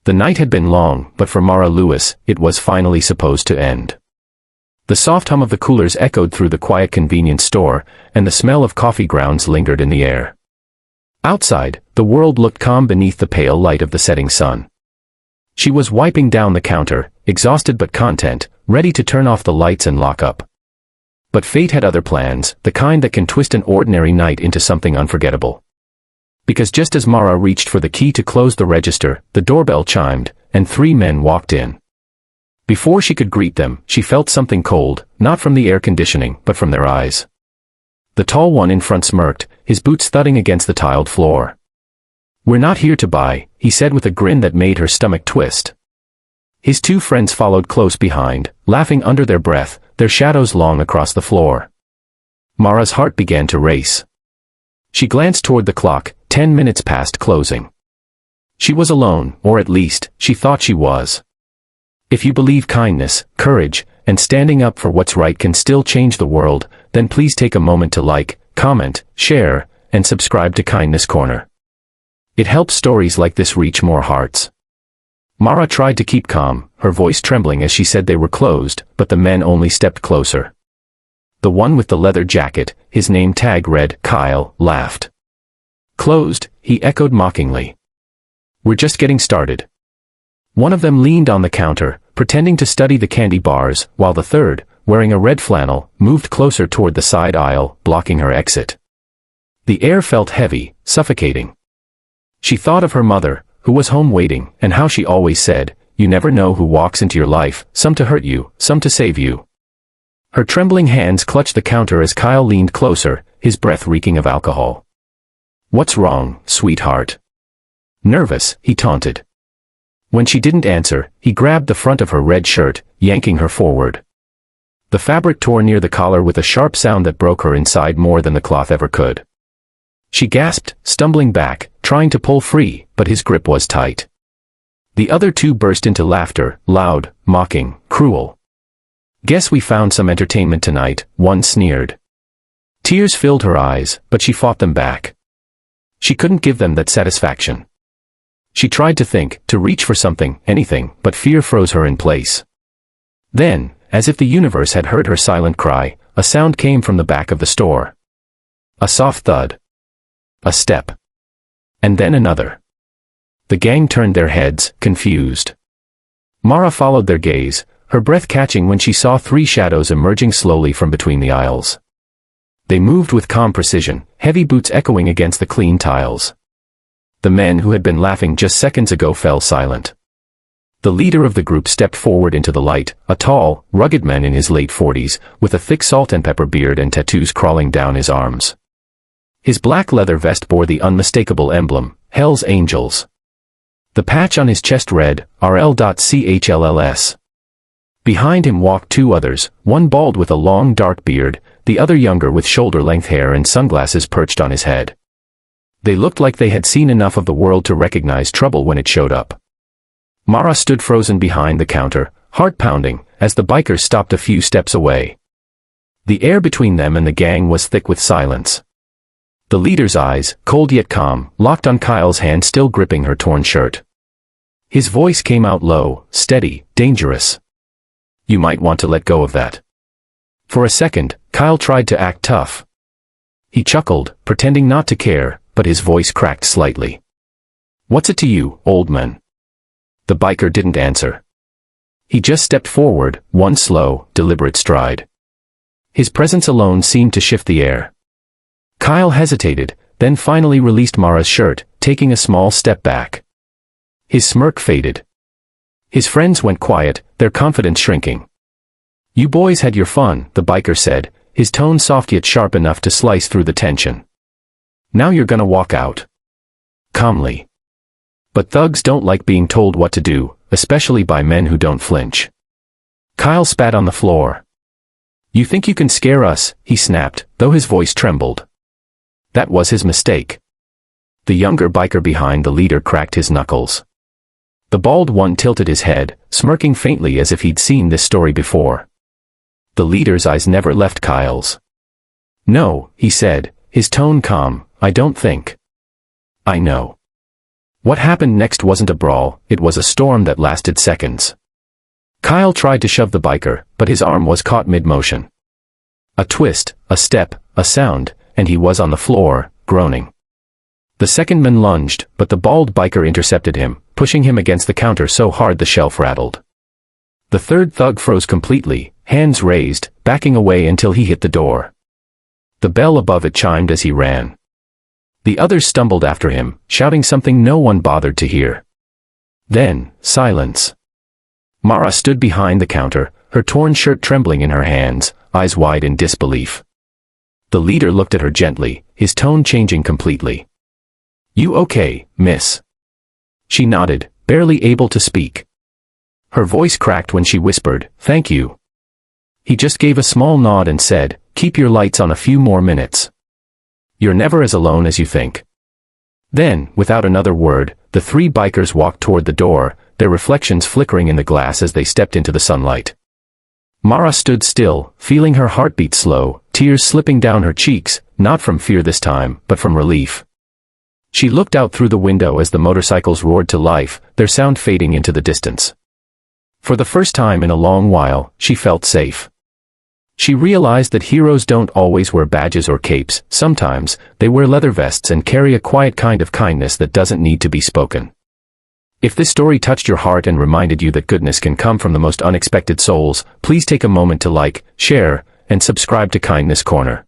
The night had been long, but for Mara Lewis, it was finally supposed to end. The soft hum of the coolers echoed through the quiet convenience store, and the smell of coffee grounds lingered in the air. Outside, the world looked calm beneath the pale light of the setting sun. She was wiping down the counter, exhausted but content, ready to turn off the lights and lock up. But fate had other plans, the kind that can twist an ordinary night into something unforgettable. Because just as Mara reached for the key to close the register, the doorbell chimed, and 3 men walked in. Before she could greet them, she felt something cold, not from the air conditioning, but from their eyes. The tall one in front smirked, his boots thudding against the tiled floor. "We're not here to buy," he said with a grin that made her stomach twist. His 2 friends followed close behind, laughing under their breath, their shadows long across the floor. Mara's heart began to race. She glanced toward the clock, 10 minutes past closing. She was alone, or at least, she thought she was. If you believe kindness, courage, and standing up for what's right can still change the world, then please take a moment to like, comment, share, and subscribe to Kindness Corner. It helps stories like this reach more hearts. Mara tried to keep calm, her voice trembling as she said they were closed, but the men only stepped closer. The one with the leather jacket, his name tag read Kyle, laughed. "Closed?" he echoed mockingly. "We're just getting started." One of them leaned on the counter, pretending to study the candy bars, while the third, wearing a red flannel, moved closer toward the side aisle, blocking her exit. The air felt heavy, suffocating. She thought of her mother, who was home waiting, and how she always said, "You never know who walks into your life, some to hurt you, some to save you." Her trembling hands clutched the counter as Kyle leaned closer, his breath reeking of alcohol. "What's wrong, sweetheart?" "Nervous," he taunted. When she didn't answer, he grabbed the front of her red shirt, yanking her forward. The fabric tore near the collar with a sharp sound that broke her inside more than the cloth ever could. She gasped, stumbling back, trying to pull free, but his grip was tight. The other 2 burst into laughter, loud, mocking, cruel. "Guess we found some entertainment tonight," one sneered. Tears filled her eyes, but she fought them back. She couldn't give them that satisfaction. She tried to think, to reach for something, anything, but fear froze her in place. Then, as if the universe had heard her silent cry, a sound came from the back of the store. A soft thud. A step. And then another. The gang turned their heads, confused. Mara followed their gaze, her breath catching when she saw 3 shadows emerging slowly from between the aisles. They moved with calm precision, heavy boots echoing against the clean tiles. The men who had been laughing just seconds ago fell silent. The leader of the group stepped forward into the light, a tall, rugged man in his late 40s, with a thick salt and pepper beard and tattoos crawling down his arms. His black leather vest bore the unmistakable emblem, Hell's Angels. The patch on his chest read, RL.CHLLS. Behind him walked 2 others, one bald with a long dark beard, the other younger with shoulder-length hair and sunglasses perched on his head. They looked like they had seen enough of the world to recognize trouble when it showed up. Mara stood frozen behind the counter, heart pounding, as the bikers stopped a few steps away. The air between them and the gang was thick with silence. The leader's eyes, cold yet calm, locked on Kyle's hand still gripping her torn shirt. His voice came out low, steady, dangerous. "You might want to let go of that." For a second, Kyle tried to act tough. He chuckled, pretending not to care, but his voice cracked slightly. "What's it to you, old man?" The biker didn't answer. He just stepped forward, one slow, deliberate stride. His presence alone seemed to shift the air. Kyle hesitated, then finally released Mara's shirt, taking a small step back. His smirk faded. His friends went quiet, their confidence shrinking. "You boys had your fun," the biker said, his tone soft yet sharp enough to slice through the tension. "Now you're gonna walk out." Calmly. But thugs don't like being told what to do, especially by men who don't flinch. Kyle spat on the floor. "You think you can scare us?" he snapped, though his voice trembled. That was his mistake. The younger biker behind the leader cracked his knuckles. The bald one tilted his head, smirking faintly as if he'd seen this story before. The leader's eyes never left Kyle's. "No," he said, his tone calm, "I don't think." "I know." What happened next wasn't a brawl, it was a storm that lasted seconds. Kyle tried to shove the biker, but his arm was caught mid-motion. A twist, a step, a sound, and he was on the floor, groaning. The second man lunged, but the bald biker intercepted him, pushing him against the counter so hard the shelf rattled. The third thug froze completely, hands raised, backing away until he hit the door. The bell above it chimed as he ran. The others stumbled after him, shouting something no one bothered to hear. Then, silence. Mara stood behind the counter, her torn shirt trembling in her hands, eyes wide in disbelief. The leader looked at her gently, his tone changing completely. "You okay, miss?" She nodded, barely able to speak. Her voice cracked when she whispered, "Thank you." He just gave a small nod and said, "Keep your lights on a few more minutes. You're never as alone as you think." Then, without another word, the three bikers walked toward the door, their reflections flickering in the glass as they stepped into the sunlight. Mara stood still, feeling her heartbeat slow, tears slipping down her cheeks, not from fear this time, but from relief. She looked out through the window as the motorcycles roared to life, their sound fading into the distance. For the first time in a long while, she felt safe. She realized that heroes don't always wear badges or capes, sometimes, they wear leather vests and carry a quiet kind of kindness that doesn't need to be spoken. If this story touched your heart and reminded you that goodness can come from the most unexpected souls, please take a moment to like, share, and subscribe to Kindness Corner.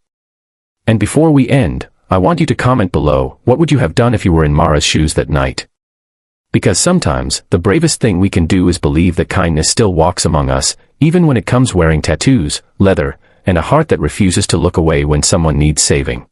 And before we end, I want you to comment below, what would you have done if you were in Mara's shoes that night? Because sometimes, the bravest thing we can do is believe that kindness still walks among us, even when it comes wearing tattoos, leather, and a heart that refuses to look away when someone needs saving.